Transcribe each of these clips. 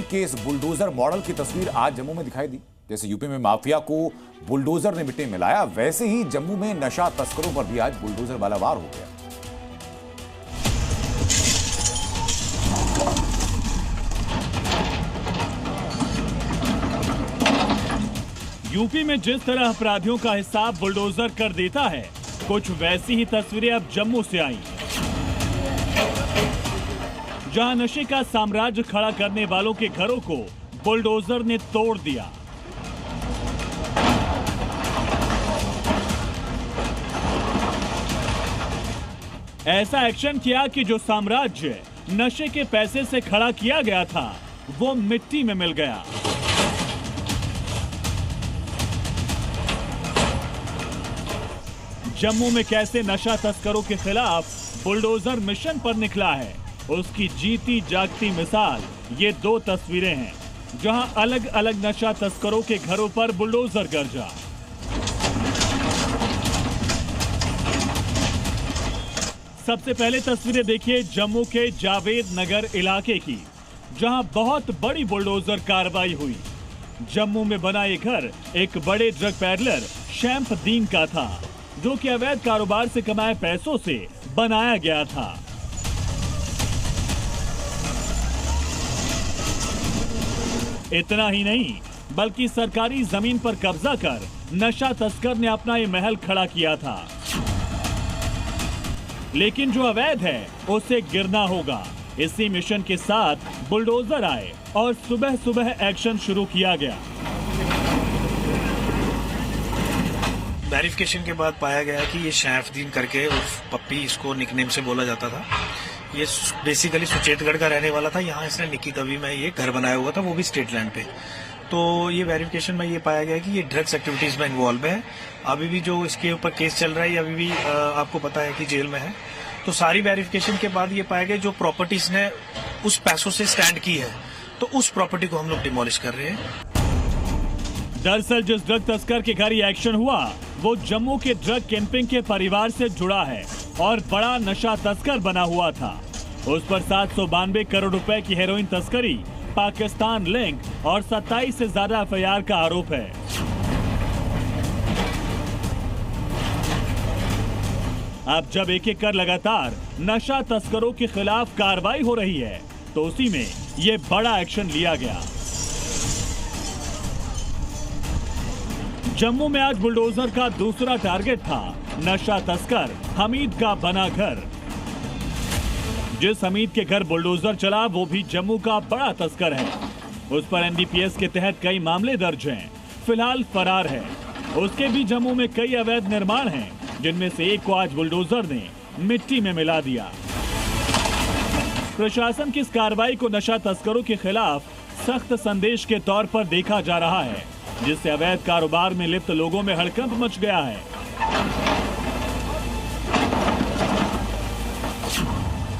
उसी के इस बुलडोजर मॉडल की तस्वीर आज जम्मू में दिखाई दी। जैसे यूपी में माफिया को बुलडोजर ने मिट्टी में मिलाया, वैसे ही जम्मू में नशा तस्करों पर भी आज बुलडोजर वाला वार हो गया। यूपी में जिस तरह अपराधियों का हिसाब बुलडोजर कर देता है, कुछ वैसी ही तस्वीरें अब जम्मू से आई, जहां नशे का साम्राज्य खड़ा करने वालों के घरों को बुलडोजर ने तोड़ दिया। ऐसा एक्शन किया कि जो साम्राज्य नशे के पैसे से खड़ा किया गया था, वो मिट्टी में मिल गया। जम्मू में कैसे नशा तस्करों के खिलाफ बुलडोजर मिशन पर निकला है, उसकी जीती जागती मिसाल ये दो तस्वीरें हैं, जहां अलग अलग नशा तस्करों के घरों पर बुलडोजर गरजा। सबसे पहले तस्वीरें देखिए जम्मू के जावेद नगर इलाके की, जहां बहुत बड़ी बुलडोजर कार्रवाई हुई। जम्मू में बना ये घर एक बड़े ड्रग पैडलर शैम्फुद्दीन का था, जो कि अवैध कारोबार से कमाए पैसों से बनाया गया था। इतना ही नहीं, बल्कि सरकारी जमीन पर कब्जा कर नशा तस्कर ने अपना ये महल खड़ा किया था। लेकिन जो अवैध है उसे गिरना होगा। इसी मिशन के साथ बुलडोजर आए और सुबह सुबह एक्शन शुरू किया गया। वेरिफिकेशन के बाद पाया गया कि ये शैम्फुद्दीन करके उर्फ पप्पी, इसको निकनेम से बोला जाता था। ये बेसिकली सुचेतगढ़ का रहने वाला था। यहाँ इसने निक्की तवी में ये घर बनाया हुआ था, वो भी स्टेट लैंड पे। तो ये वेरिफिकेशन में ये पाया गया कि ये ड्रग्स एक्टिविटीज में इन्वॉल्व है। अभी भी जो इसके ऊपर केस चल रहा है, अभी भी आपको पता है कि जेल में है। तो सारी वेरिफिकेशन के बाद ये पाया गया जो प्रॉपर्टीज ने उस पैसों से स्टैंड की है, तो उस प्रॉपर्टी को हम लोग डिमोलिश कर रहे हैं। दरअसल जिस ड्रग तस्कर के घर ये एक्शन हुआ, वो जम्मू के ड्रग किंगपिन के परिवार से जुड़ा है और बड़ा नशा तस्कर बना हुआ था। उस पर 792 करोड़ रुपए की हेरोइन तस्करी, पाकिस्तान लिंक और 27 से ज्यादा एफआईआर का आरोप है। अब जब एक एक कर लगातार नशा तस्करों के खिलाफ कार्रवाई हो रही है, तो उसी में ये बड़ा एक्शन लिया गया। जम्मू में आज बुलडोजर का दूसरा टारगेट था नशा तस्कर हमीद का बना घर। जिस हमीद के घर बुलडोजर चला, वो भी जम्मू का बड़ा तस्कर है। उस पर एनडीपीएस के तहत कई मामले दर्ज हैं। फिलहाल फरार है। उसके भी जम्मू में कई अवैध निर्माण हैं, जिनमें से एक को आज बुलडोजर ने मिट्टी में मिला दिया। प्रशासन की इस कार्रवाई को नशा तस्करों के खिलाफ सख्त संदेश के तौर पर देखा जा रहा है, जिससे अवैध कारोबार में लिप्त लोगों में हड़कंप मच गया है।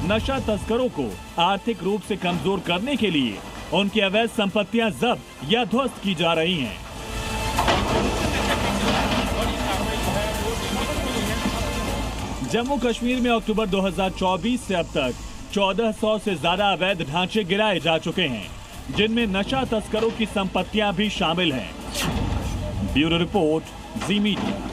नशा तस्करों को आर्थिक रूप से कमजोर करने के लिए उनकी अवैध संपत्तियां जब्त या ध्वस्त की जा रही हैं। जम्मू कश्मीर में अक्टूबर 2024 से अब तक 1400 से ज्यादा अवैध ढांचे गिराए जा चुके हैं, जिनमें नशा तस्करों की संपत्तियां भी शामिल हैं। ब्यूरो रिपोर्ट, जी मीडिया।